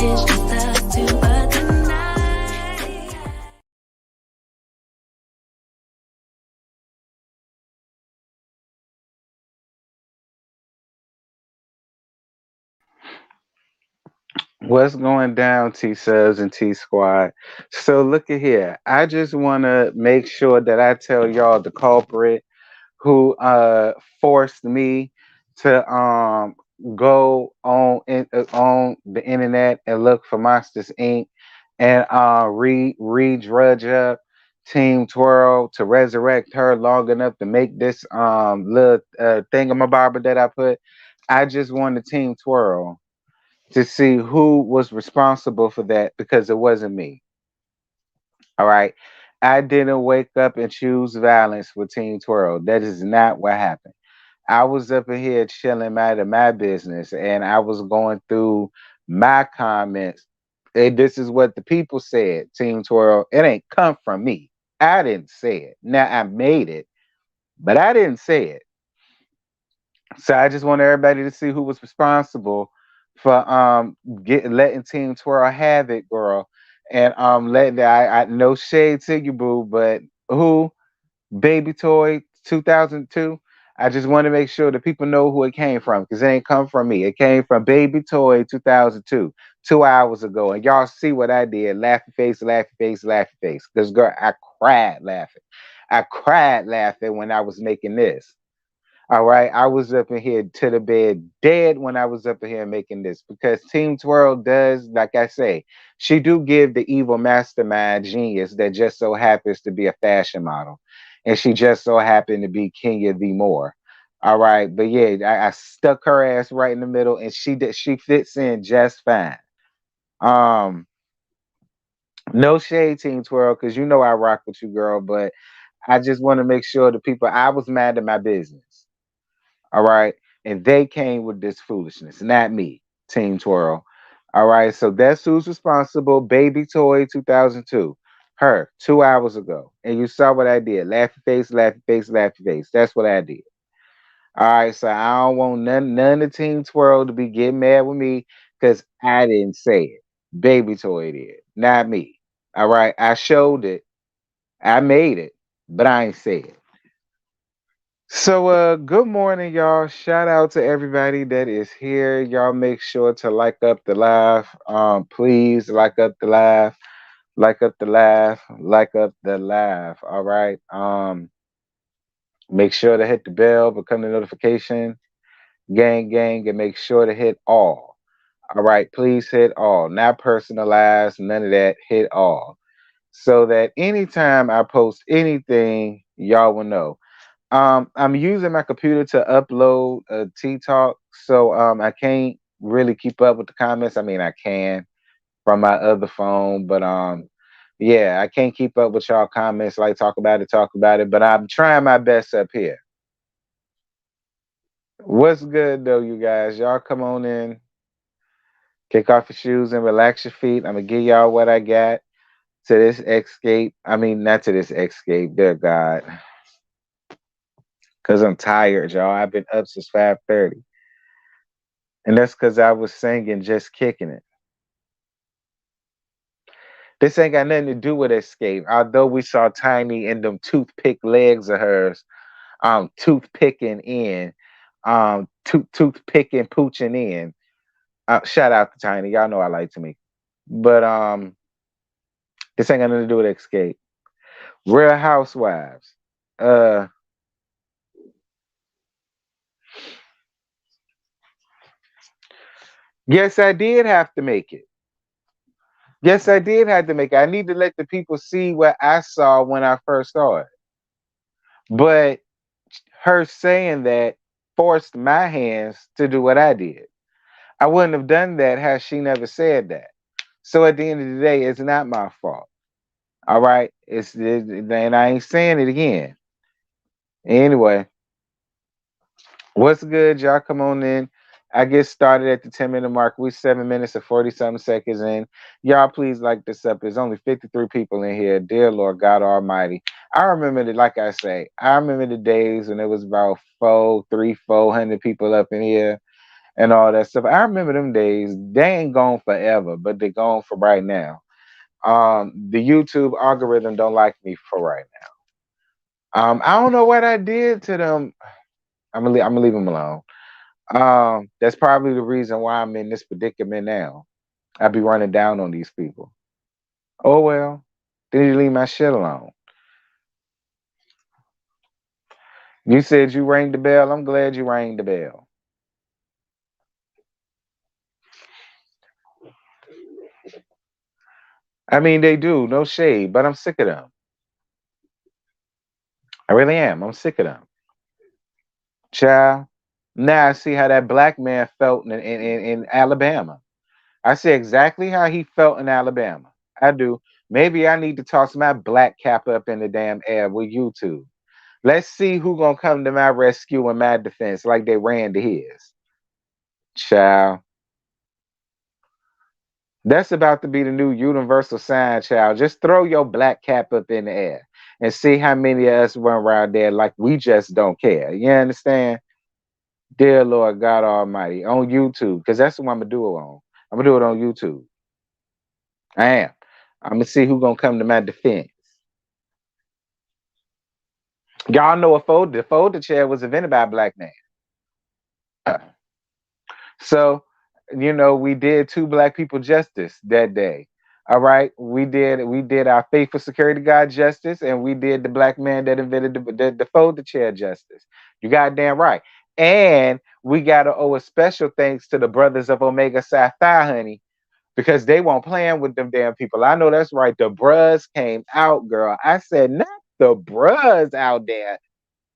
it's just us two, but tonight. What's going down, T Subs and T Squad? So look at here. I just want to make sure that I tell y'all the culprit who forced me to go on the internet and look for Monsters Inc. and redrudge up Team Twirl to resurrect her long enough to make this little thingamabobber that I put. I just wanted Team Twirl to see who was responsible for that because it wasn't me. All right. I didn't wake up and choose violence with Team Twirl. That is not what happened. I was up in here chilling out of my business and I was going through my comments. And this is what the people said, Team Twirl. It ain't come from me. I didn't say it. Now I made it, but I didn't say it. So I just want everybody to see who was responsible for letting Team Twirl have it, girl. And letting I no shade to you, boo, but who Baby Toy 2002. I just want to make sure that people know who it came from because it ain't come from me. It came from Baby Toy 2002, 2 hours ago. And y'all see what I did. Laughy face, laughy face, laughy face. Because, girl, I cried laughing. I cried laughing when I was making this. All right, I was up in here to the bed dead when I was up in here making this because Team Twirl does, like I say, she do give the evil mastermind genius that just so happens to be a fashion model, and she just so happened to be Kenya the Moore. All right, but yeah, I stuck her ass right in the middle, and she fits in just fine. Um, no shade, Team Twirl, because you know I rock with you, girl, but I just want to make sure the people I was mad at my business. All right. And they came with this foolishness, not me, Team Twirl. All right. So that's who's responsible. Baby Toy 2002. Her 2 hours ago. And you saw what I did. Laughy face, laughy face, laughy face. That's what I did. All right. So I don't want none of Team Twirl to be getting mad with me because I didn't say it. Baby Toy did, not me. All right. I showed it. I made it, but I ain't say it. So good morning y'all. Shout out to everybody that is here. Y'all make sure to like up the live. Please like up the live. Like up the live. Like up the live. All right. Make sure to hit the bell, become the notification. Gang, and make sure to hit all. All right, please hit all. Not personalized, none of that. Hit all. So that anytime I post anything, y'all will know. I'm using my computer to upload a T Talk, so I can't really keep up with the comments. I mean, I can from my other phone, but yeah, I can't keep up with y'all comments. Like talk about it. But I'm trying my best up here. What's good though, you guys? Y'all come on in, kick off your shoes and relax your feet. I'm gonna give y'all what I got to this escape. I mean, not to this escape. Dear God, because I'm tired, y'all. I've been up since 5:30. And that's because I was singing Just Kicking It. This ain't got nothing to do with escape. Although we saw Tiny in them toothpick legs of hers, toothpicking in, toothpicking, pooching in. Shout out to Tiny. Y'all know I like to me. But this ain't got nothing to do with escape. Real Housewives. Uh, yes, I did have to make it. Yes, I did have to make it. I need to let the people see what I saw when I first saw it. But her saying that forced my hands to do what I did. I wouldn't have done that had she never said that. So at the end of the day, it's not my fault. All right. And I ain't saying it again. Anyway, what's good? Y'all come on in. I get started at the 10-minute mark. We 7 minutes and 40 something seconds in. Y'all please like this up. There's only 53 people in here. Dear Lord God Almighty. I remember that, like I say, I remember the days when it was about 400 people up in here. and all that stuff. I remember them days. They ain't gone forever, but they gone for right now. The YouTube algorithm don't like me for right now. I don't know what I did to them. I'm gonna leave them alone. That's probably the reason why I'm in this predicament now. I be running down on these people. Oh well, then you leave my shit alone. You said you rang the bell. I'm glad you rang the bell. I mean, they do, no shade, but I'm sick of them. I really am. I'm sick of them. Child. Now I see how that black man felt in Alabama. I see exactly how he felt in Alabama. I do. Maybe I need to toss my black cap up in the damn air with YouTube. Let's see who gonna come to my rescue and my defense like they ran to his. Child. That's about to be the new universal sign, child. Just throw your black cap up in the air and see how many of us run around there like we just don't care. You understand? Dear Lord God Almighty, on YouTube, because that's what I'm gonna do it on. I'm gonna do it on YouTube. I am. I'm gonna see who gonna come to my defense. Y'all know the folder chair was invented by a black man. So, we did two black people justice that day. All right, we did our faithful security guard justice, and we did the black man that invented the folder chair justice. You goddamn right. And we gotta owe a special thanks to the brothers of Omega Psi Phi, honey, because they won't playing with them damn people. I know that's right. The bruhs came out, girl. I said not the bruhs out there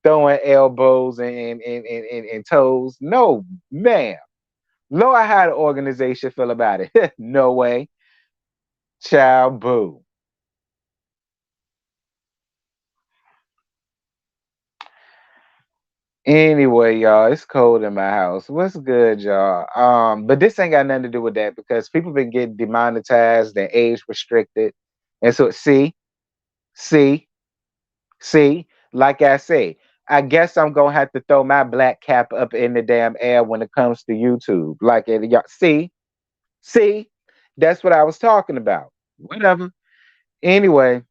throwing elbows and toes. No, ma'am. Lord, how the organization feel about it? No way. Child boo. Anyway, y'all, it's cold in my house. What's good, y'all? But this ain't got nothing to do with that because people been getting demonetized and age restricted. And so see, see, like I say, I guess I'm gonna have to throw my black cap up in the damn air when it comes to YouTube. Like y'all see, that's what I was talking about. Whatever. Anyway,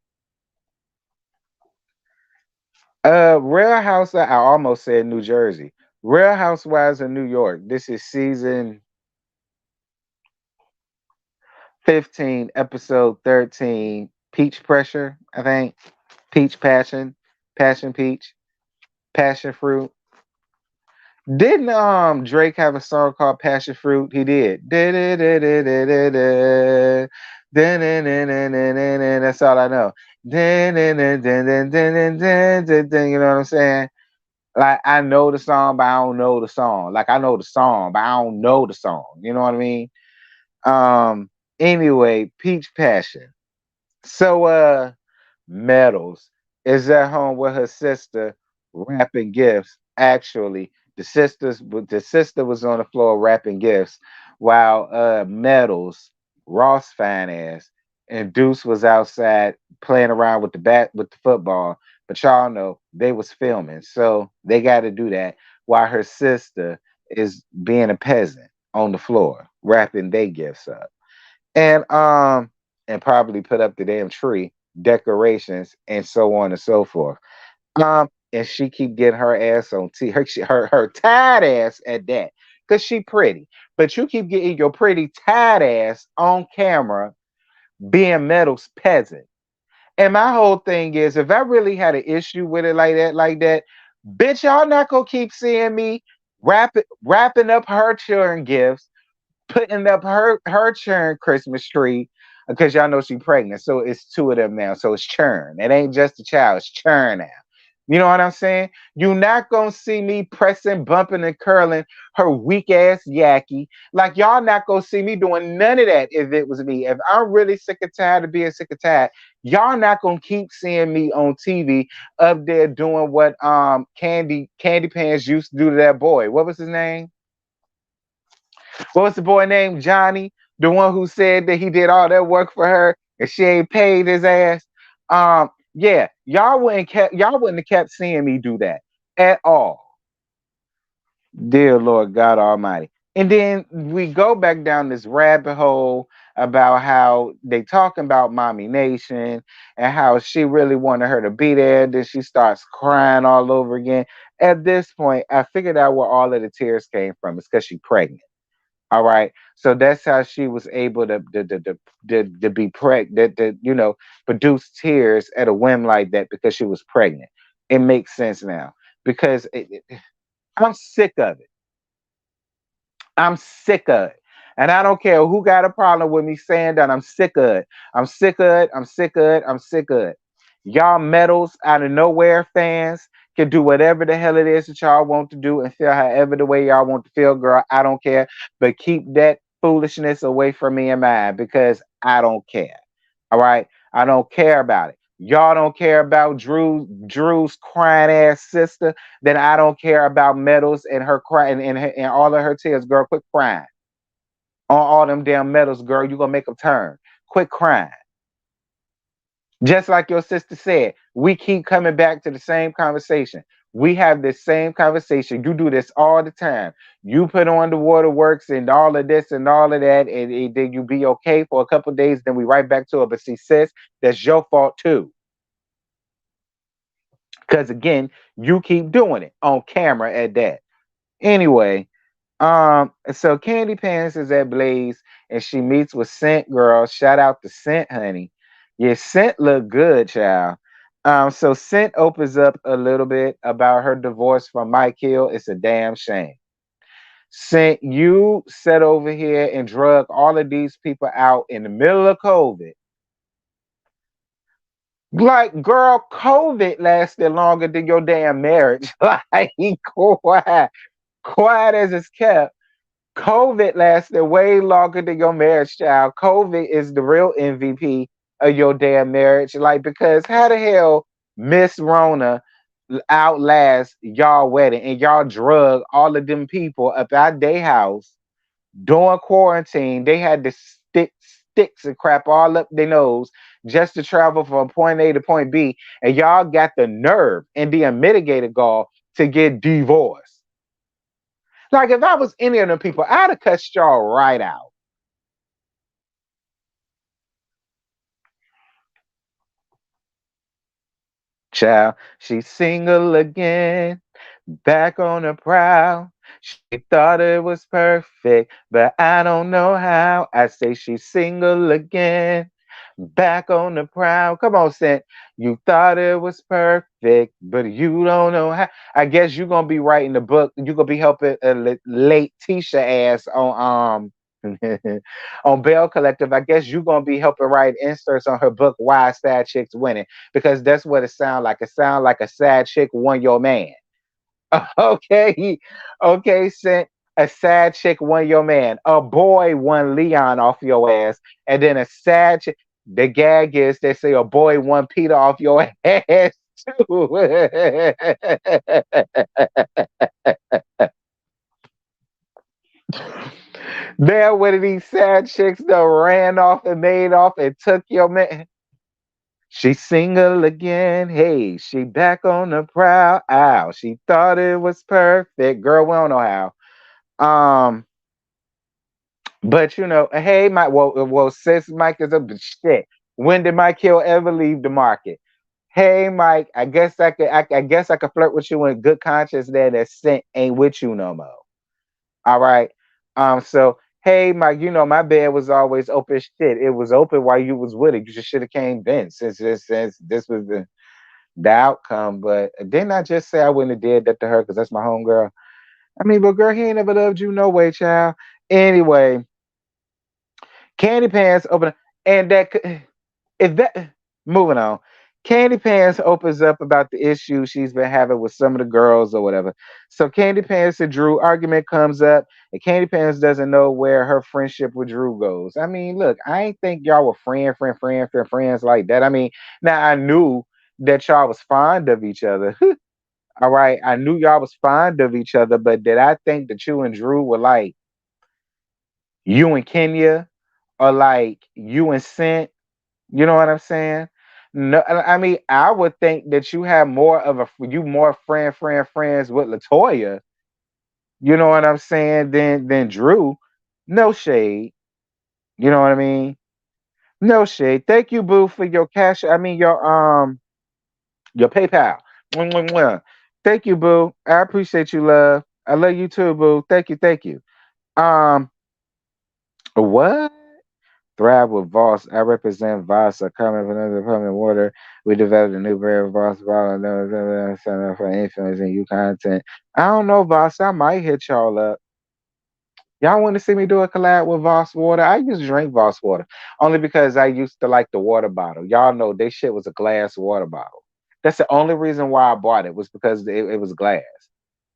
Real House. I almost said New Jersey. Real Housewives of New York. This is season 15, episode 13. Peach Pressure, I think. Peach Passion, Passion Peach, Passion Fruit. Didn't Drake have a song called Passion Fruit? He did. Da-da-da-da-da-da-da. Da-da-da-da-da-da-da. That's all I know. Da-da-da-da-da-da-da-da. You know what I'm saying? Like I know the song, but I don't know the song. Like I know the song, but I don't know the song. You know what I mean? Um. Anyway, Peach Passion. So Metals is at home with her sister wrapping gifts. Actually, the sister was on the floor wrapping gifts while Metals, Ross fine ass, and Deuce was outside playing around with the bat with the football. But y'all know they was filming, so they got to do that while her sister is being a peasant on the floor wrapping their gifts up and probably put up the damn tree decorations and so on and so forth. And she keep getting her ass on her tired ass at that because she pretty, but you keep getting your pretty tired ass on camera being Metal's peasant. And my whole thing is, if I really had an issue with it like that, bitch, y'all not gonna keep seeing me wrapping up her children gifts, putting up her churn Christmas tree because y'all know she's pregnant. So it's two of them now. So it's churn. It ain't just a child, it's churn now. You know what I'm saying? You're not gonna see me pressing, bumping, and curling her weak ass yaki. Like y'all not gonna see me doing none of that if it was me. If I'm really sick and tired of being sick and tired, y'all not gonna keep seeing me on TV up there doing what Candy Pants used to do to that boy. What was his name? What was the boy named Johnny? The one who said that he did all that work for her and she ain't paid his ass. Yeah, y'all wouldn't have kept seeing me do that at all. Dear Lord God Almighty. And then we go back down this rabbit hole about how they talking about Mommy Nation and how she really wanted her to be there. Then she starts crying all over again. At this point, I figured out where all of the tears came from. It's because she's pregnant. All right. So that's how she was able to be pregnant, produce tears at a whim like that because she was pregnant. It makes sense now because I'm sick of it. I'm sick of it. And I don't care who got a problem with me saying that. I'm sick of it. I'm sick of it. I'm sick of it. I'm sick of it. Y'all medals out of nowhere fans can do whatever the hell it is that y'all want to do and feel however the way y'all want to feel, girl. I don't care. But keep that foolishness away from me and mine because I don't care. All right. I don't care about it. Y'all don't care about Drew's crying ass sister. Then I don't care about medals and her crying and all of her tears. Girl, quit crying on all them damn medals, girl. You gonna make them turn. Quit crying. Just like your sister said, we keep coming back to the same conversation. We have this same conversation. You do this all the time. You put on the waterworks and all of this and all of that, and then you be okay for a couple of days. Then we right back to it. But see, sis, that's your fault too. Because again, you keep doing it on camera at that. Anyway, so Candy Pants is at Blaze and she meets with Scent Girl. Shout out to Scent, honey. Yeah, Scent look good, child. So Scent opens up a little bit about her divorce from Mike Hill. It's a damn shame. Scent, you sat over here and drug all of these people out in the middle of COVID. Like, girl, COVID lasted longer than your damn marriage. Like, quiet, quiet as it's kept. COVID lasted way longer than your marriage, child. COVID is the real MVP of your damn marriage. Like, because how the hell Miss Rona outlast y'all wedding and y'all drug all of them people up at their house during quarantine? They had to stick sticks and crap all up their nose just to travel from point A to point B, and y'all got the nerve and the unmitigated gall to get divorced. Like if I was any of them people, I'd have cut y'all right out. Child, she's single again, back on the prowl. She thought it was perfect, but I don't know how. I say she's single again, back on the prowl. Come on, Sent. You thought it was perfect, but you don't know how. I guess you're gonna be writing the book. You're gonna be helping late Tisha ass on Bell Collective. I guess you're gonna be helping write inserts on her book Why Sad Chicks Winning, because that's what it sounds like. It sounds like a sad chick won your man. Okay, okay, Sent. A sad chick won your man. A boy won Leon off your ass, and then a sad chick. The gag is they say a boy won Peter off your ass too. There, one of these sad chicks that ran off and made off and took your man. She's single again. Hey, she back on the prowl. Ow, she thought it was perfect. Girl, we don't know how. Um, but hey, Mike. Well, since Mike is a shit. When did Mike Hill ever leave the market? Hey, Mike. I guess I could. I guess I could flirt with you in good conscience. That Scent ain't with you no more. All right. So hey, Mike. My bed was always open. Shit, it was open while you was with it. You should have came then, since this was the outcome. But didn't I just say I wouldn't have did that to her because that's my homegirl? I mean, but girl, he ain't never loved you no way, child. Anyway, Candy Pants open, and if that moving on. Candy Pants opens up about the issue she's been having with some of the girls or whatever. So Candy Pants and Drew argument comes up, and Candy Pants doesn't know where her friendship with Drew goes. I mean, look, I ain't think y'all were friends like that. I mean, now I knew that y'all was fond of each other. All right, I knew y'all was fond of each other, but did I think that you and Drew were like you and Kenya, or like you and Scent? You know what I'm saying? No, I mean, I would think that you have more of you more friends with Latoya. You know what I'm saying? Then Drew, no shade. You know what I mean? No shade. Thank you, Boo, for your cash. I mean your PayPal. Mwah, mwah, mwah. Thank you, Boo. I appreciate you, love. I love you too, Boo. Thank you, thank you. Um, what? Thrive with Voss. I represent Voss, a common from another permanent water. We developed a new brand of Voss bottle and for influence and you content. I don't know, Voss. I might hit y'all up. Y'all want to see me do a collab with Voss water? I used to drink Voss water only because I used to like the water bottle. Y'all know this shit was a glass water bottle. That's the only reason why I bought it was because it was glass,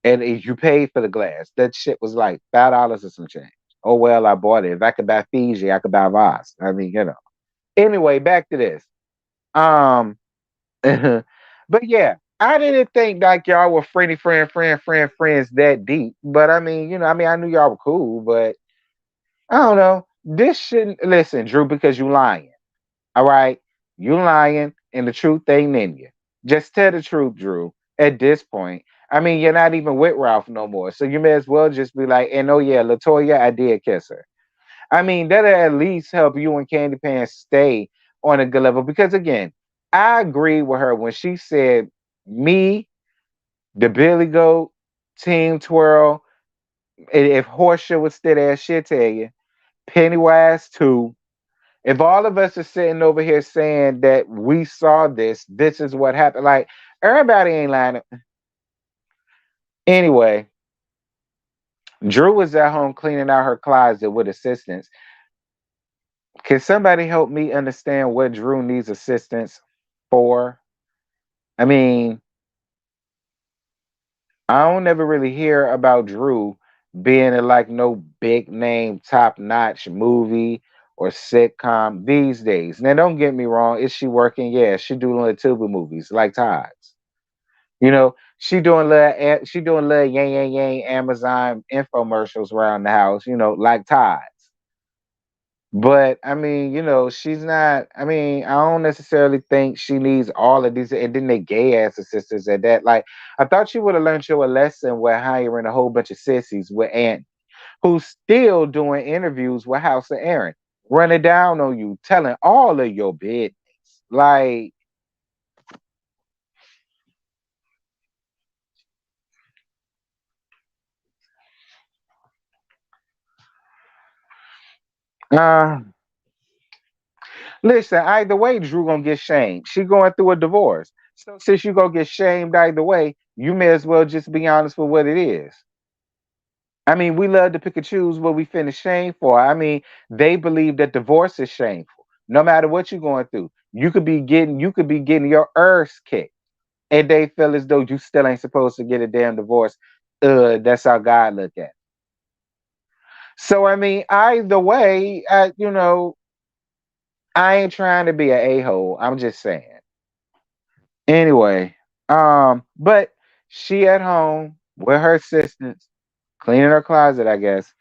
and you paid for the glass. That shit was like $5 or some change. Oh well, I bought it. If I could buy Fiji, I could buy Voss. I mean, you know. Anyway, back to this. Um, but yeah, I didn't think like y'all were friends that deep. But I mean, I knew y'all were cool, but I don't know. This shouldn't listen, Drew, because you lying. All right. You lying and the truth ain't in you. Just tell the truth, Drew, at this point. I mean, you're not even with Ralph no more. So you may as well just be like, and oh yeah, Latoya, I did kiss her. I mean, that'll at least help you and Candy Pan stay on a good level. Because again, I agree with her when she said me, the Billy Goat, Team Twirl, if Horseshoe was still there, she'll tell you. Pennywise too. If all of us are sitting over here saying that we saw this is what happened. Like everybody ain't lying. Anyway, Drew was at home cleaning out her closet with assistance. Can somebody help me understand what Drew needs assistance for? I mean, I don't ever really hear about Drew being in like no big name, top notch movie or sitcom these days. Now, don't get me wrong. Is she working? Yeah, she doing little tuba movies like Todd's. She doing little yang yang yang Amazon infomercials around the house. Like Todd's. But I mean, she's not. I mean, I don't necessarily think she needs all of these. And then they gay ass assistants at that. Like, I thought you would have learned you a lesson with hiring a whole bunch of sissies with Aunt, who's still doing interviews with House of Aaron, running down on you, telling all of your business. Like, uh, listen, either way, Drew gonna get shamed. She going through a divorce. So since you gonna get shamed either way, you may as well just be honest with what it is. I mean, we love to pick and choose what we finna shame for. I mean, they believe that divorce is shameful. No matter what you're going through, you could be getting your earth kicked, and they feel as though you still ain't supposed to get a damn divorce. That's how God look at it. So I mean, either way, I ain't trying to be an a-hole. I'm just saying. Anyway, but she at home with her assistants, cleaning her closet, I guess.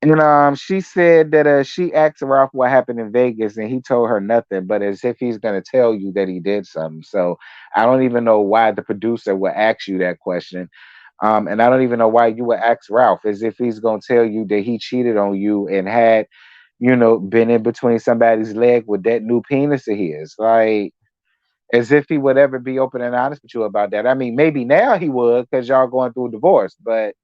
And she said that she asked Ralph what happened in Vegas, and he told her nothing, but as if he's gonna tell you that he did something. So I don't even know why the producer would ask you that question. And I don't even know why you would ask Ralph, as if he's gonna tell you that he cheated on you and had, been in between somebody's leg with that new penis of his. Like, as if he would ever be open and honest with you about that. I mean, maybe now he would because y'all going through a divorce, but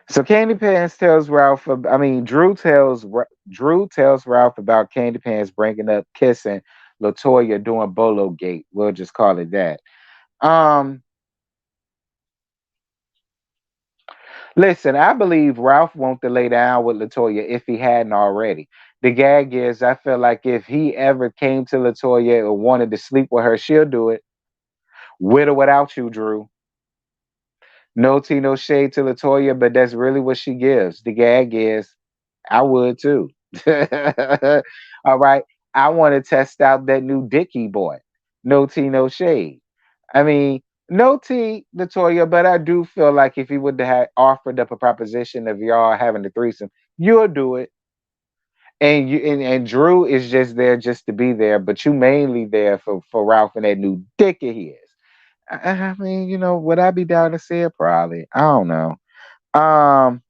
so Candy Pants tells Ralph. I mean, Drew tells Ralph about Candy Pants bringing up kissing Latoya doing Bolo Gate. We'll just call it that. Um, Listen, I believe Ralph wanted to lay down with Latoya if he hadn't already. The gag is, I feel like if he ever came to Latoya or wanted to sleep with her, she'll do it, with or without you, Drew. No tea, no shade to Latoya, but that's really what she gives. The gag is, I would too. All right. I want to test out that new Dicky boy. No tea, no shade. I mean, no tea, Latoya, but I do feel like if he would have offered up a proposition of y'all having the threesome, you'll do it. And Drew is just there just to be there, but you mainly there for Ralph and that new dick of his. I mean, would I be down to see it? Probably. I don't know. Um,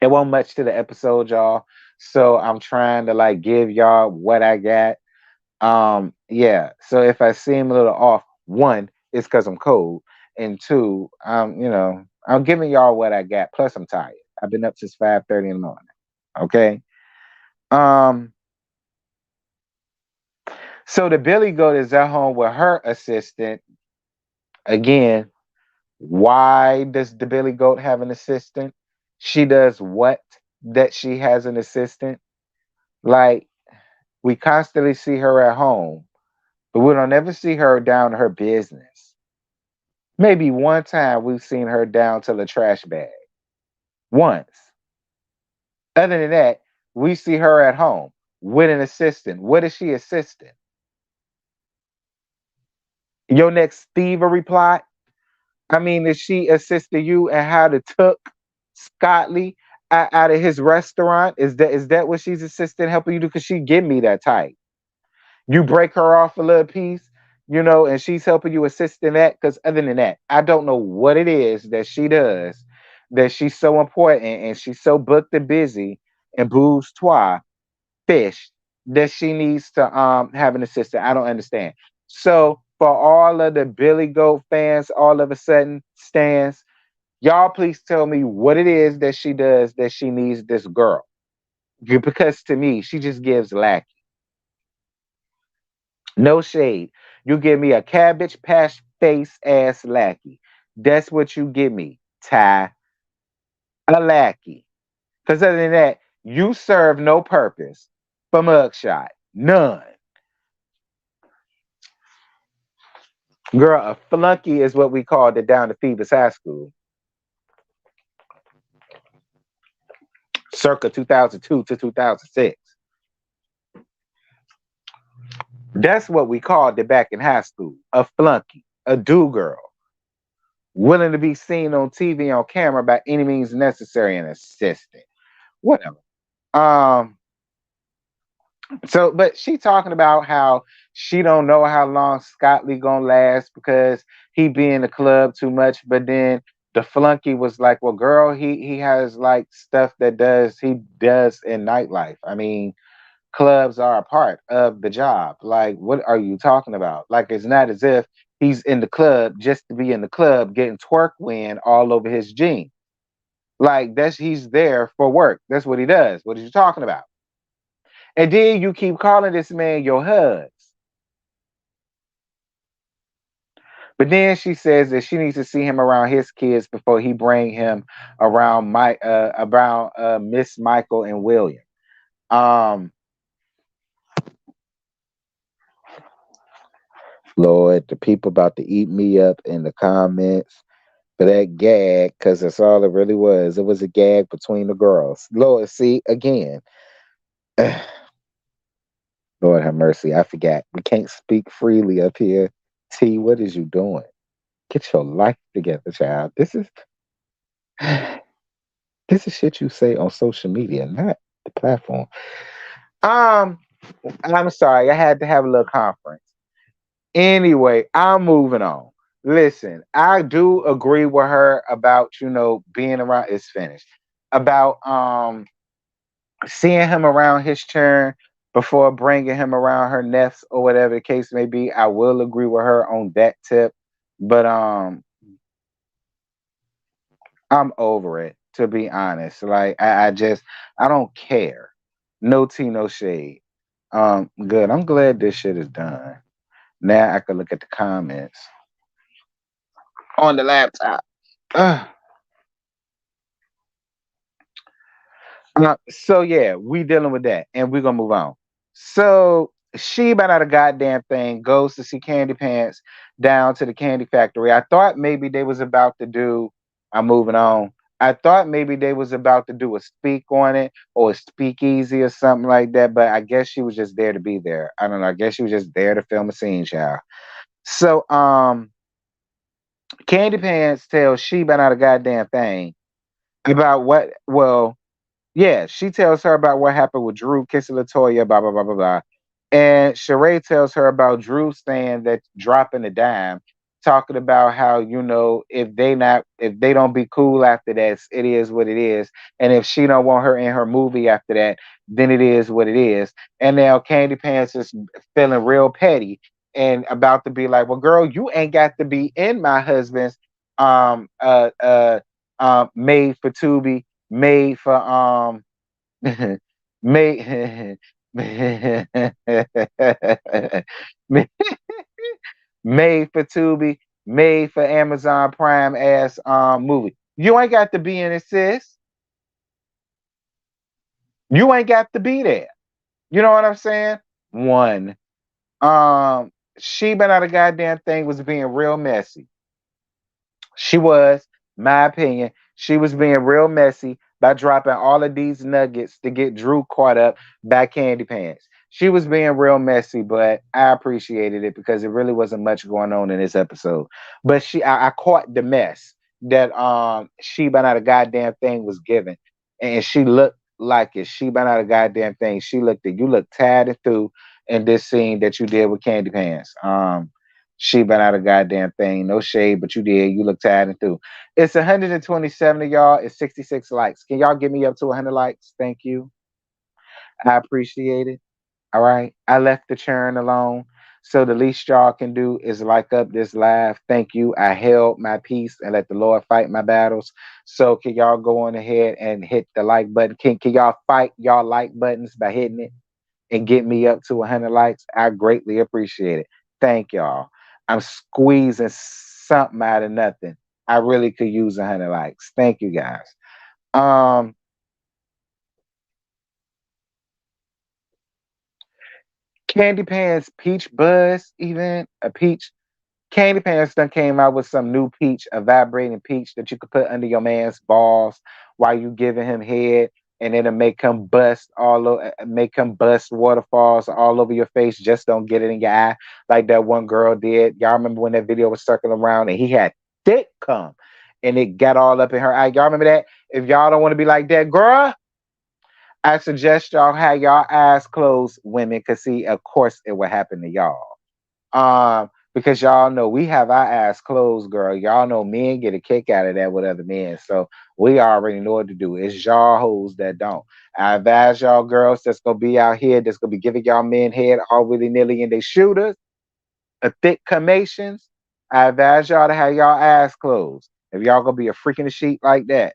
it wasn't much to the episode, y'all. So I'm trying to like give y'all what I got. Yeah. So if I seem a little off, one, it's because I'm cold, and two, I'm giving y'all what I got. Plus, I'm tired. I've been up since 5:30 in the morning. Okay. Um. So the Billy Goat is at home with her assistant again. Why does the Billy Goat have an assistant? She does what that she has an assistant? Like, we constantly see her at home, but we don't ever see her down to her business. Maybe one time we've seen her down to the trash bag. Once. Other than that, we see her at home with an assistant. What is she assisting? Your next thievery plot? I mean, is she assisting you in how to took Scott Lee out of his restaurant? Is that what she's assisting helping you do? Because she give me that type. You break her off a little piece, and she's helping you assist in that. Because other than that, I don't know what it is that she does that she's so important and she's so booked and busy and bouge trois fish that she needs to have an assistant. I don't understand. So for all of the Billy Goat fans, all of a sudden stands, y'all please tell me what it is that she does that she needs this girl. Because to me, she just gives lack. No shade. You give me a cabbage patch face ass lackey. That's what you give me. Ty, a lackey. Because other than that, you serve no purpose for mugshot. None. Girl, a flunky is what we called it down to Phoebus High School, circa 2002 to 2006. That's what we called it back in high school. A flunky, a do girl, willing to be seen on TV on camera by any means necessary and assistant. Whatever. Um, but she talking about how she don't know how long Scott Lee gonna last because he be in the club too much. But then the flunky was like, "Well, girl, he has like stuff that he does in nightlife. I mean, clubs are a part of the job. Like, what are you talking about? Like, it's not as if he's in the club just to be in the club getting twerk wind all over his jeans. Like, he's there for work. That's what he does. What are you talking about? And then you keep calling this man your husband. But then she says that she needs to see him around his kids before he bring him around Miss Michael and William. Um, Lord, the people about to eat me up in the comments for that gag, because that's all it really was. It was a gag between the girls. Lord, see again. Lord have mercy. I forgot. We can't speak freely up here. T, what is you doing? Get your life together, child. This is shit you say on social media, not the platform. Um, I'm sorry, I had to have a little conference. Anyway, I'm moving on. Listen, I do agree with her about being around. It's finished about seeing him around his turn before bringing him around her nest or whatever the case may be. I will agree with her on that tip, but I'm over it, to be honest. Like I don't care. No tea, no shade. Good. I'm glad this shit is done. Now I can look at the comments on the laptop. Ugh. So yeah, we dealing with that, and we're gonna move on. So she about out a goddamn thing goes to see Candy Pants down to the candy factory. I thought maybe they was about to do. I'm moving on. I thought maybe they was about to do a speak on it or a speakeasy or something like that, but I guess she was just there to be there. I don't know. I guess she was just there to film a scene, child. So Candy Pants tells she about out a goddamn thing about what. Well, yeah, she tells her about what happened with Drew kissing Latoya, blah blah blah blah blah. And Sheree tells her about Drew saying that dropping a dime, talking about how, if they don't be cool after that, it is what it is. And if she don't want her in her movie after that, then it is what it is. And now Candy Pants is feeling real petty and about to be like, well, girl, you ain't got to be in my husband's um uh uh made for Tubi, made for made made for Tubi, made for Amazon Prime ass movie. You ain't got to be in it, sis. You ain't got to be there. You know what I'm saying? One. She been out a goddamn thing was being real messy. She was, my opinion, she was being real messy by dropping all of these nuggets to get Drew caught up by Candy Pants. She was being real messy, but I appreciated it because it really wasn't much going on in this episode. But I caught the mess that she by not a goddamn thing was given, and she looked like it. She by not a goddamn thing. She looked it. You look tired and through in this scene that you did with Candy Pants. She been out a goddamn thing. No shade, but you did. You look tired and through. It's 127 of y'all. It's 66 likes. Can y'all get me up to 100 likes? Thank you. I appreciate it. All right. I left the churn alone. So the least y'all can do is like up this live. Thank you. I held my peace and let the Lord fight my battles. So can y'all go on ahead and hit the like button? Can y'all fight y'all like buttons by hitting it and get me up to 100 likes? I greatly appreciate it. Thank y'all. I'm squeezing something out of nothing. I really could use 100 likes. Thank you guys. Um, Candy Pants Peach Buzz event, a peach. Candy Pants done came out with some new peach, a vibrating peach that you could put under your man's balls while you giving him head, and it'll make him bust all over, make him bust waterfalls all over your face. Just don't get it in your eye like that one girl did. Y'all remember when that video was circling around and he had thick cum and it got all up in her eye? Y'all remember that? If y'all don't want to be like that, girl, I suggest y'all have y'all eyes closed, women, cause see, of course, it will happen to y'all. Because y'all know we have our eyes closed, girl. Y'all know men get a kick out of that with other men. So we already know what to do. It's y'all hoes that don't. I advise y'all girls that's gonna be out here, that's gonna be giving y'all men head all willy nilly and they shooters, a thick commations. I advise y'all to have y'all eyes closed. If y'all gonna be a freaking sheet like that.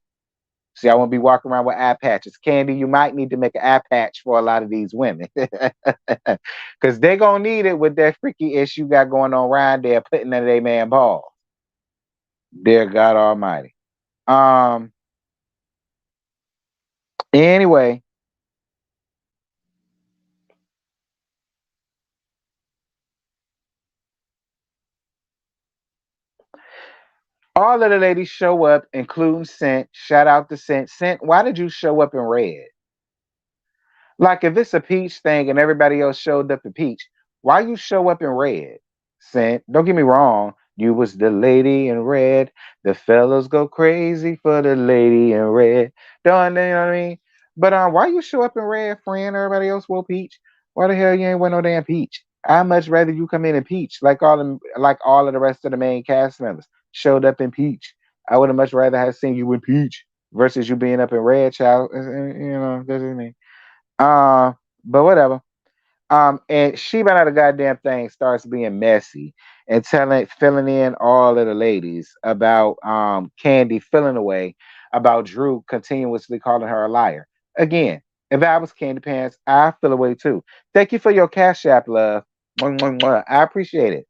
See, I won't be walking around with eye patches. Candy, you might need to make an eye patch for a lot of these women. Because they're going to need it with that freaky issue you got going on around there, putting under their man ball. Dear God Almighty. Um. Anyway, all of the ladies show up, including Scent. Shout out to Scent. Scent, why did you show up in red? Like if it's a peach thing and everybody else showed up in peach, why you show up in red? Saint, don't get me wrong, you was the lady in red. The fellas go crazy for the lady in red. Don't you know what I mean? But why you show up in red, friend? Everybody else wore peach. Why the hell you ain't wear no damn peach? I much rather you come in peach, like all of the rest of the main cast members showed up in peach. I would have much rather have seen you in peach versus you being up in red, child. You know, that's just me. Uh, but whatever. And she by not a goddamn thing starts being messy and filling in all of the ladies about Candy feeling away about Drew continuously calling her a liar. Again, if I was Candy Pants, I feel away too. Thank you for your cash app, love. Mwah, mwah, mwah. I appreciate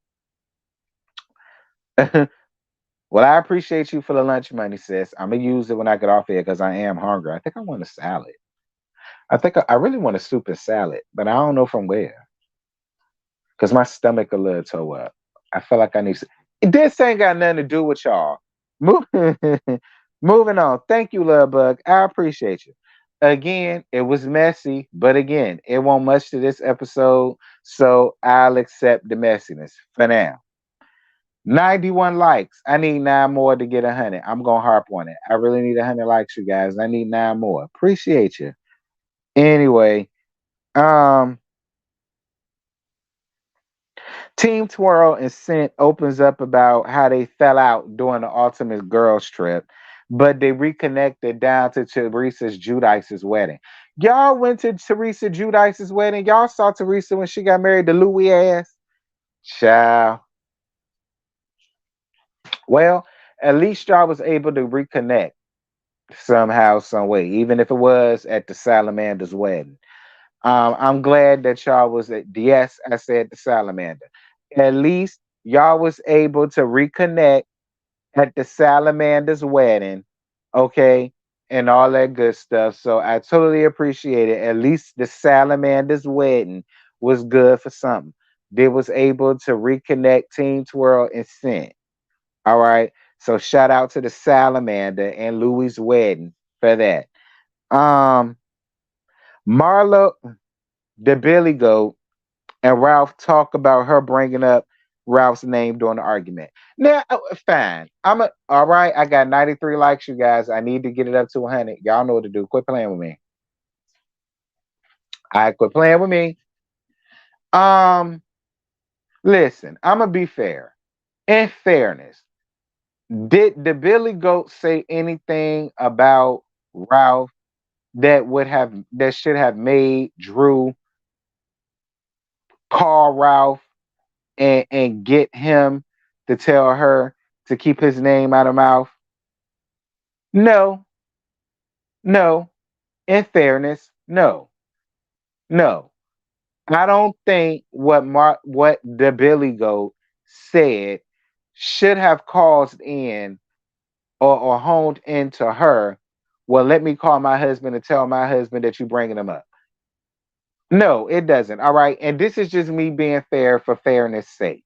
it. Well, I appreciate you for the lunch money, sis. I'm gonna use it when I get off here because I am hungry. I think I want a salad. I think I really want a soup and salad, but I don't know from where because my stomach a little toe up. I feel like I need. This ain't got nothing to do with y'all. Move, moving on. Thank you, love bug. I appreciate you. Again, it was messy, but again, it won't much to this episode, so I'll accept the messiness for now. 91 likes. I need 9 more to get 100. I'm gonna harp on it. I really need 100 likes, you guys. I need 9 more. Appreciate you. Anyway, um, Team Twirl and Scent opens up about how they fell out during the Ultimate Girls trip, but they reconnected down to Teresa's Judice's wedding. Y'all went to Teresa Judice's wedding. Y'all saw Teresa when she got married to Louis ass. Child. Well, at least y'all was able to reconnect somehow, some way, even if it was at the Salamander's wedding. I'm glad that y'all was at, yes, I said the Salamander. At least y'all was able to reconnect at the Salamander's wedding, okay, and all that good stuff. So I totally appreciate it. At least the Salamander's wedding was good for something. They was able to reconnect Team Twirl and Scent. All right. So shout out to the Salamander and Louis' wedding for that. Um, Marlo, the Billy Goat, and Ralph talk about her bringing up Ralph's name during the argument. Now, fine. All right. I got 93 likes, you guys. I need to get it up to 100. Y'all know what to do. Quit playing with me. I quit playing with me. Um, listen, I'm gonna be fair. In fairness, did the Billy Goat say anything about Ralph that should have made Drew call Ralph and get him to tell her to keep his name out of mouth? No, no. In fairness, no, no. I don't think what the Billy Goat said should have caused in or honed into her. Well, let me call my husband and tell my husband that you bringing him up. No, it doesn't. All right, and this is just me being fair for fairness' sake.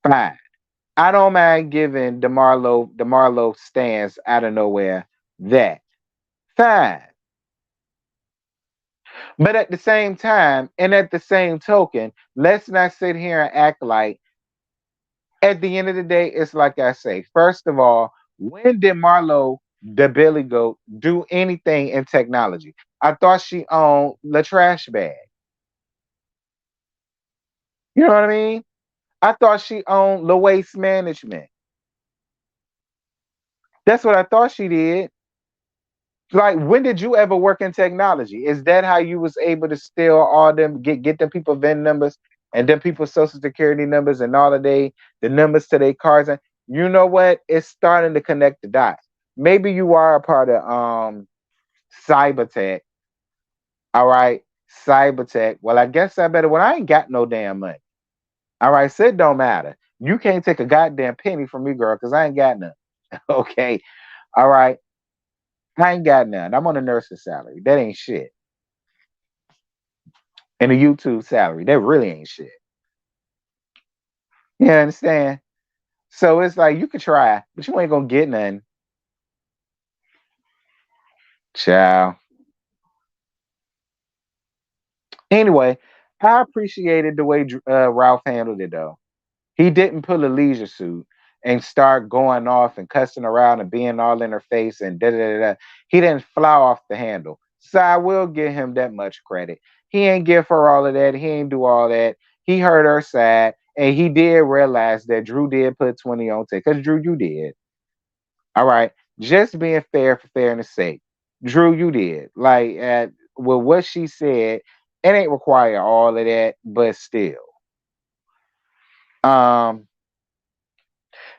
Fine. I don't mind giving DeMarlo stands out of nowhere that. Fine. But at the same time, and at the same token, let's not sit here and act like at the end of the day, it's like I say. First of all, when did Marlo the Billy Goat do anything in technology? I thought she owned the trash bag. You know what I mean? I thought she owned the waste management. That's what I thought she did. Like, when did you ever work in technology? Is that how you was able to steal all them, get them people VIN numbers and them people's social security numbers and all of the numbers to their cars? And you know what? It's starting to connect the dots. Maybe you are a part of cyber tech. All right, cyber tech. Well, I guess I better. Well, I ain't got no damn money. All right, so it don't matter. You can't take a goddamn penny from me, girl, because I ain't got none. Okay. All right. I ain't got none. I'm on a nurse's salary. That ain't shit. And a YouTube salary. That really ain't shit. You understand? So it's like you could try, but you ain't gonna get nothing. Ciao. Anyway, I appreciated the way Ralph handled it though. He didn't pull a leisure suit and start going off and cussing around and being all in her face and da da da da. He didn't fly off the handle. So I will give him that much credit. He ain't give her all of that. He ain't do all that. He heard her side and he did realize that Drew did put 20 on take. Because Drew, you did. All right. Just being fair for fairness sake. Drew, you did. Like with what she said, it ain't require all of that, but still. Um,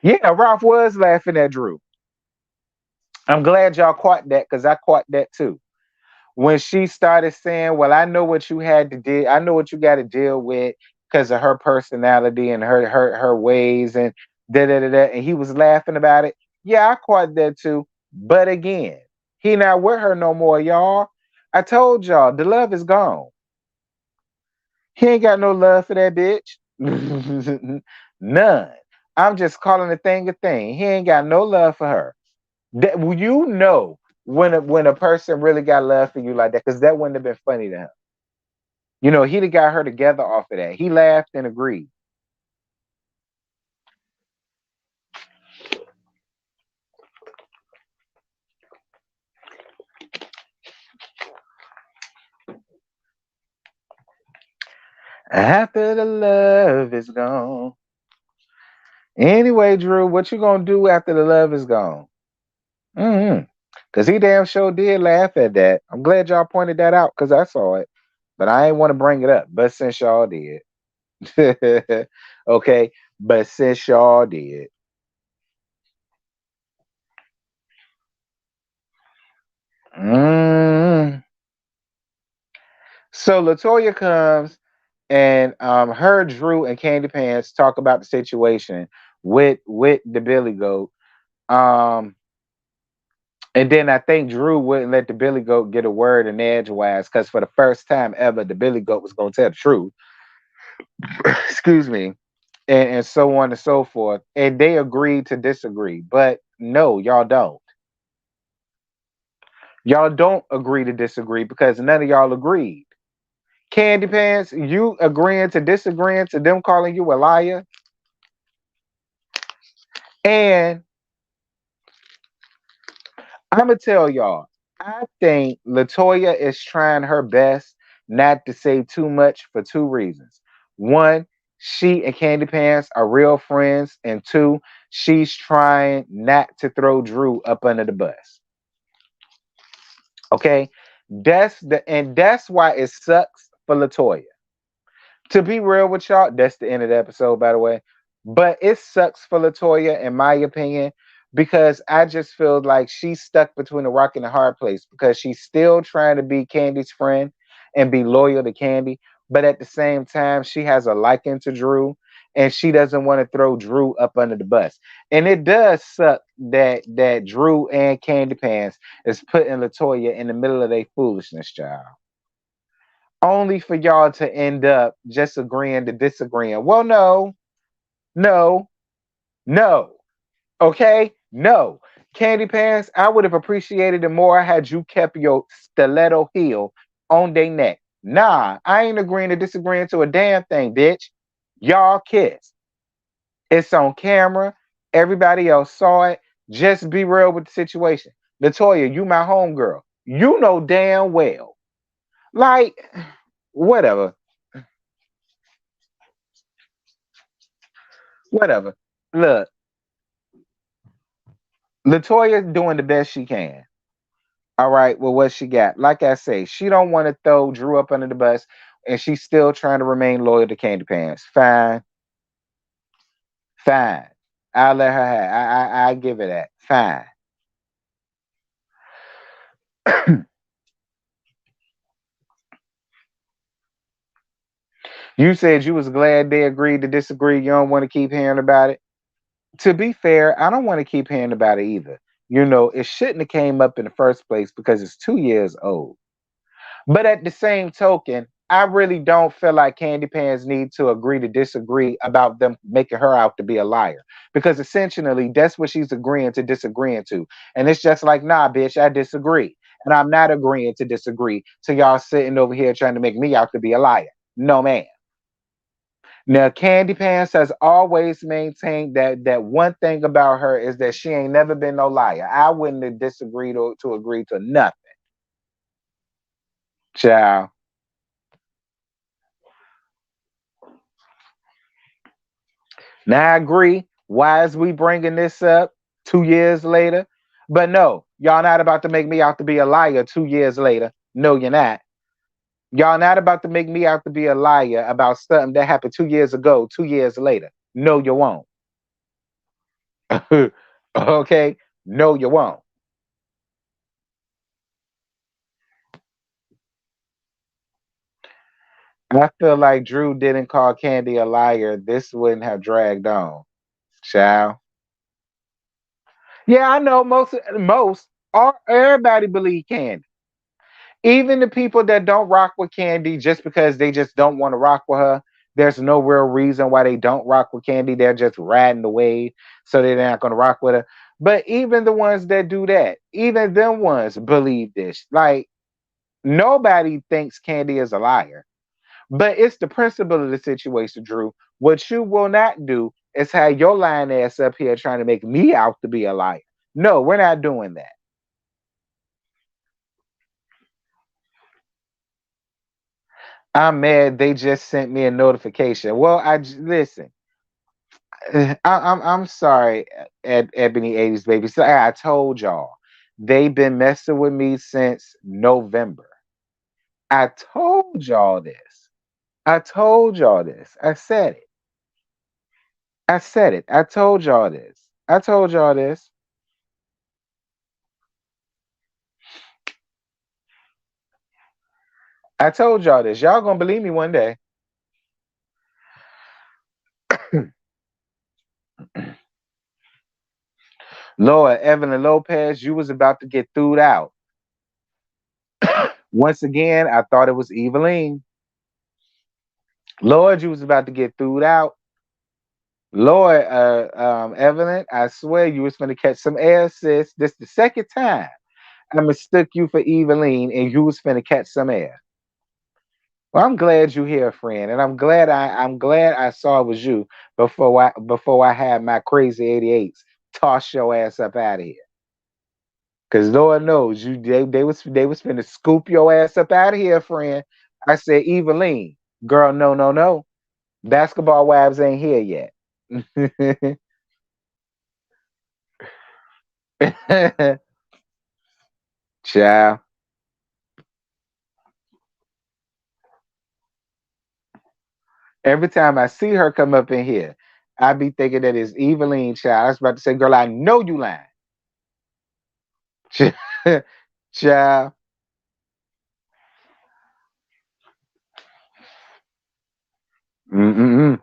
yeah, Ralph was laughing at Drew. I'm glad y'all caught that because I caught that too. When she started saying, "Well, I know what you had to do. I know what you got to deal with because of her personality and her ways and da da da da," and he was laughing about it. Yeah, I caught that too. But again, he not with her no more, y'all. I told y'all the love is gone. He ain't got no love for that bitch. None. I'm just calling a thing a thing. He ain't got no love for her. That you know when a person really got love for you like that, because that wouldn't have been funny to him. You know, he'd have got her together off of that. He laughed and agreed. After the love is gone. Anyway, Drew, what you gonna do after the love is gone? Mm-hmm. Cause he damn sure did laugh at that. I'm glad y'all pointed that out because I saw it, but I ain't want to bring it up. But since y'all did, okay. But since y'all did, mm. So Latoya comes and her, Drew, and Candy Pants talk about the situation with the Billy Goat. Um, and then I think Drew wouldn't let the Billy Goat get a word in edgewise because for the first time ever, the Billy Goat was gonna tell the truth. Excuse me. And so on and so forth. And they agreed to disagree. But no, y'all don't. Y'all don't agree to disagree because none of y'all agreed. Candy Pants, you agreeing to disagreeing to them calling you a liar. And I'm gonna tell y'all, I think Latoya is trying her best not to say too much for two reasons. One, she and Candy Pants are real friends, and two, she's trying not to throw Drew up under the bus. Okay, that's why it sucks for Latoya. To be real with y'all, that's the end of the episode, by the way. But it sucks for Latoya, in my opinion, because I just feel like she's stuck between a rock and a hard place because she's still trying to be Candy's friend and be loyal to Candy. But at the same time, she has a liking to Drew and she doesn't want to throw Drew up under the bus. And it does suck that Drew and Candy Pants is putting Latoya in the middle of their foolishness, child, only for y'all to end up just agreeing to disagreeing. Well, no, no, no. Okay, no. Candy Pants, I would have appreciated it more had you kept your stiletto heel on their neck. Nah, I ain't agreeing to disagreeing to a damn thing, bitch. Y'all kiss. It's on camera. Everybody else saw it. Just be real with the situation. Latoya, you my homegirl. You know damn well. Like, whatever. Whatever. Look, Latoya's doing the best she can. All right, well, what she got? Like I say, she don't want to throw Drew up under the bus, and she's still trying to remain loyal to Candy Pants. Fine, fine. I'll let her have. I give her that. Fine. You said you was glad they agreed to disagree. You don't want to keep hearing about it. To be fair, I don't want to keep hearing about it either. You know, it shouldn't have came up in the first place because it's 2 years old. But at the same token, I really don't feel like Candy Pants need to agree to disagree about them making her out to be a liar. Because essentially, that's what she's agreeing to disagreeing to. And it's just like, nah, bitch, I disagree. And I'm not agreeing to disagree. So y'all sitting over here trying to make me out to be a liar. No, man. Now, Candy Pants has always maintained that one thing about her is that she ain't never been no liar. I wouldn't have disagreed to agree to nothing. Child. Now I agree. Why is we bringing this up 2 years later? But no, y'all not about to make me out to be a liar 2 years later. No, you're not. Y'all not about to make me out to be a liar about something that happened 2 years ago, 2 years later. No, you won't. Okay? No, you won't. I feel like Drew didn't call Candy a liar. This wouldn't have dragged on. Child. Yeah, I know everybody believe Candy. Even the people that don't rock with Candy just because they just don't want to rock with her, there's no real reason why they don't rock with Candy. They're just riding the wave, so they're not going to rock with her. But even the ones that do that, even them ones believe this. Like, nobody thinks Candy is a liar. But it's the principle of the situation, Drew. What you will not do is have your lying ass up here trying to make me out to be a liar. No, we're not doing that. I'm mad they just sent me a notification. Well, listen. I'm sorry, Ebony 80s baby. So I told y'all they've been messing with me since November. I told y'all this. I told y'all this. I said it. I said it. I told y'all this. I told y'all this. I told y'all this. Y'all gonna believe me one day. Lord, Evelyn Lopez, you was about to get thewed out. Once again, I thought it was Eveline. Lord, you was about to get thewed out. Lord, Evelyn, I swear you was gonna catch some air, sis. This the second time I mistook you for Eveline, and you was finna catch some air. Well, I'm glad you here, friend, and I'm glad I saw it was you before I had my crazy 88s toss your ass up out of here. Cause Lord knows they was finna scoop your ass up out of here, friend. I said, Eveline, girl, no, no, no. Basketball wives ain't here yet. Child. Every time I see her come up in here, I be thinking that it's Eveline, child. I was about to say, girl, I know you lying. Child. Mm-mm-mm.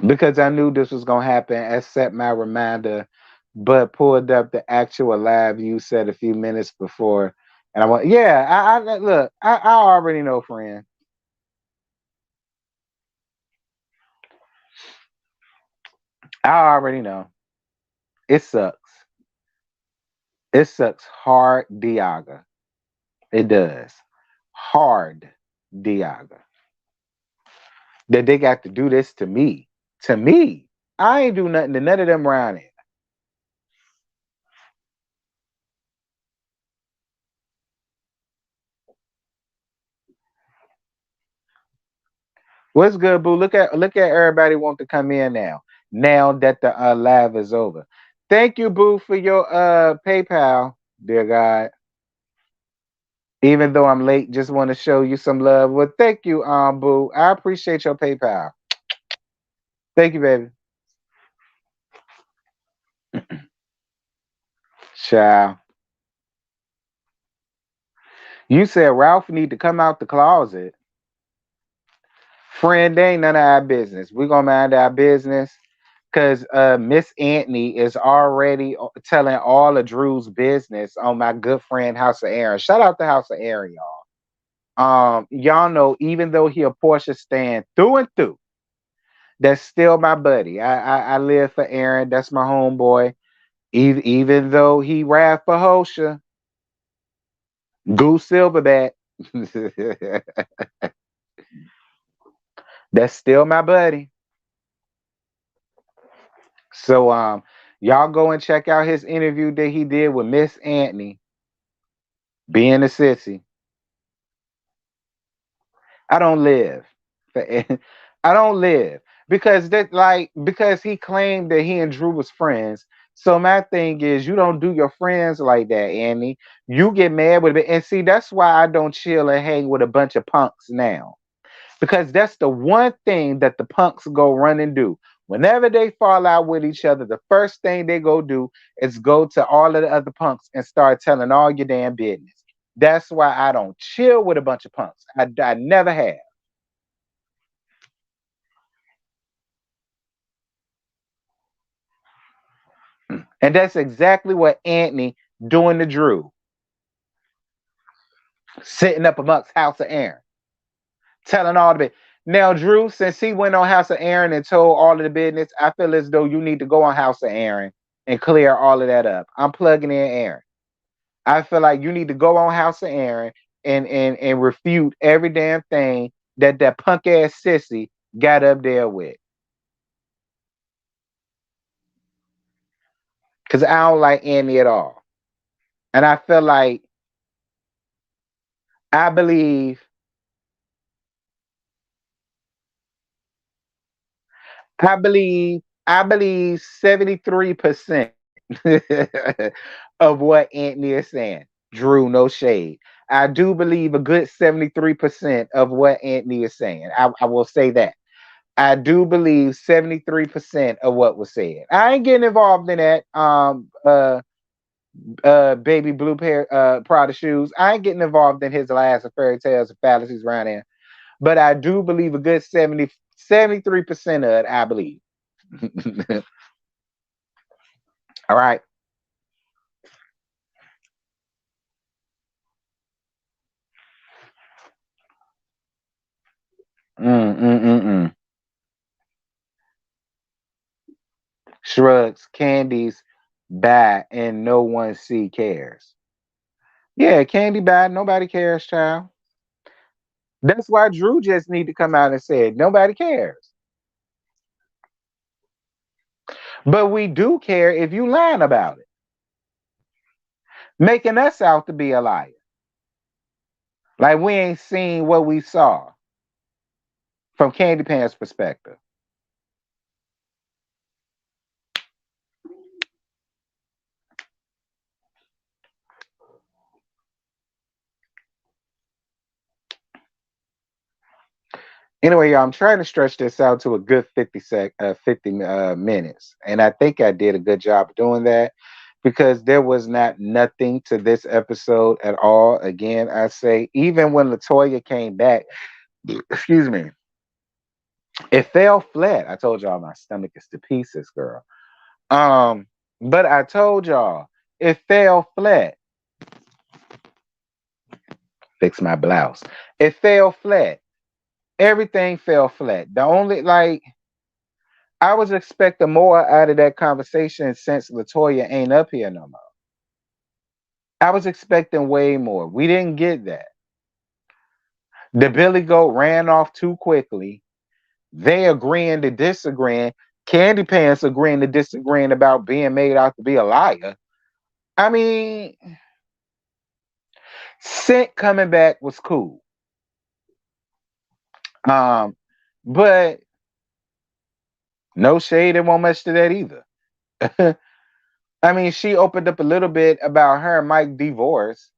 Because I knew this was gonna happen, I set my reminder, but pulled up the actual live you said a few minutes before. And I went, yeah, look, I already know, friend. I already know. It sucks. It sucks hard, Diaga. It does. Hard, Diaga. That they got to do this to me. To me. I ain't do nothing to none of them around here. What's good, boo? Look at everybody want to come in now. Now that the live is over. Thank you, boo, for your PayPal, dear God. Even though I'm late, just want to show you some love. Well, thank you, boo. I appreciate your PayPal. Thank you, baby. Child. You said Ralph need to come out the closet. Friend, they ain't none of our business. We're gonna mind our business. Cause Miss Anthony is already telling all of Drew's business on my good friend House of Aaron. Shout out to House of Aaron, y'all. Y'all know even though he a Porsche stand through and through, that's still my buddy. I live for Aaron. That's my homeboy. Even though he rap for Hosha, Goose Silverback, that's still my buddy. So y'all go and check out his interview that he did with Miss Anthony, being a sissy. I don't live. I don't live because he claimed that he and Drew was friends. So my thing is, you don't do your friends like that, Annie. You get mad with it, and see that's why I don't chill and hang with a bunch of punks now, because that's the one thing that the punks go run and do. Whenever they fall out with each other, the first thing they go do is go to all of the other punks and start telling all your damn business. That's why I don't chill with a bunch of punks. I never have. And that's exactly what Anthony doing to Drew, sitting up amongst House of Aaron, telling all of it. Now, Drew, since he went on House of Aaron and told all of the business, I feel as though you need to go on House of Aaron and clear all of that up. I'm plugging in Aaron. I feel like you need to go on House of Aaron and refute every damn thing that punk ass sissy got up there with. Cause I don't like Andy at all. And I feel like I believe I believe 73% of what Anthony is saying. Drew, no shade. I do believe a good 73% of what Anthony is saying. I will say that. I do believe 73% of what was said. I ain't getting involved in that. Baby blue pair Prada shoes. I ain't getting involved in his lies and fairy tales and fallacies around there. But I do believe a good 73% of it, I believe. All right. Mm, mm, mm, mm. Shrugs, candies, bad, and no one see cares. Yeah, candy bad, nobody cares, child. That's why Drew just need to come out and say it. Nobody cares. But we do care if you lying about it, making us out to be a liar. Like we ain't seen what we saw from Candy Pan's perspective. Anyway, y'all, I'm trying to stretch this out to a good 50 minutes, and I think I did a good job of doing that because there was not nothing to this episode at all. Again, I say even when Latoya came back, excuse me, it fell flat. I told y'all my stomach is to pieces, girl. Um, but I told y'all it fell flat. Fix my blouse. It fell flat. Everything fell flat. The only like I was expecting more out of that conversation since Latoya ain't up here no more. I was expecting way more. We didn't get that. The Billy Goat ran off too quickly. They agreeing to disagreeing. Candy Pants agreeing to disagreeing about being made out to be a liar. I mean, Scent coming back was cool. Um, but no shade, it won't much to that either. I mean, she opened up a little bit about her and Mike divorce,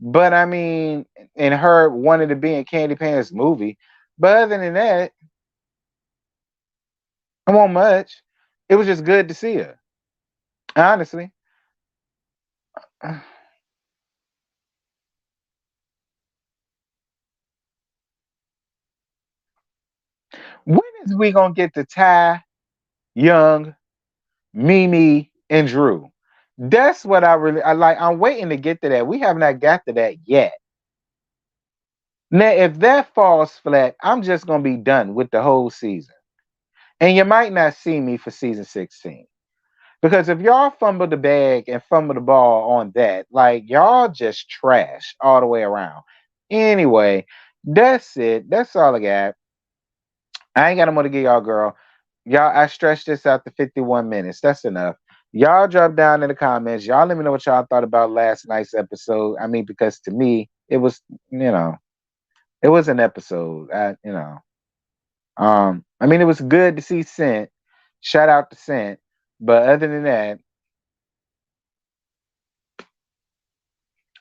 but I mean, and her wanting to be in Candy Pan's movie. But other than that, I won't much. It was just good to see her, honestly. When is we gonna get to Ty, Young, Mimi, and Drew? That's what I like. I'm waiting to get to that. We have not got to that yet. Now, if that falls flat, I'm just gonna be done with the whole season. And you might not see me for season 16. Because if y'all fumble the bag and fumble the ball on that, like y'all just trash all the way around. Anyway, that's it. That's all I got. I ain't got no more to give y'all, girl. Y'all, I stretched this out to 51 minutes. That's enough. Y'all drop down in the comments. Y'all let me know what y'all thought about last night's episode. I mean, because to me, it was, it was an episode. I mean, it was good to see Scent. Shout out to Scent. But other than that,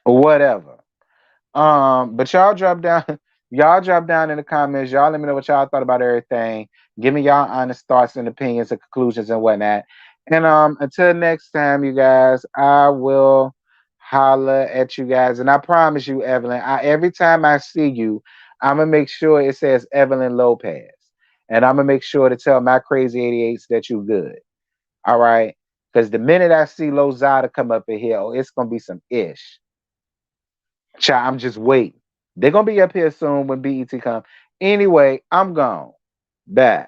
whatever. But y'all drop down, y'all drop down in the comments. Y'all let me know what y'all thought about everything. Give me y'all honest thoughts and opinions and conclusions and whatnot. And until next time, you guys, I will holla at you guys. And I promise you, Evelyn, every time I see you, I'm gonna make sure it says Evelyn Lopez. And I'm gonna make sure to tell my crazy 88s that you good. All right. Because the minute I see Lozada come up in here, oh, it's gonna be some ish. Child, I'm just waiting. They're gonna be up here soon when BET come. Anyway, I'm gone. Bye.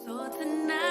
So tonight.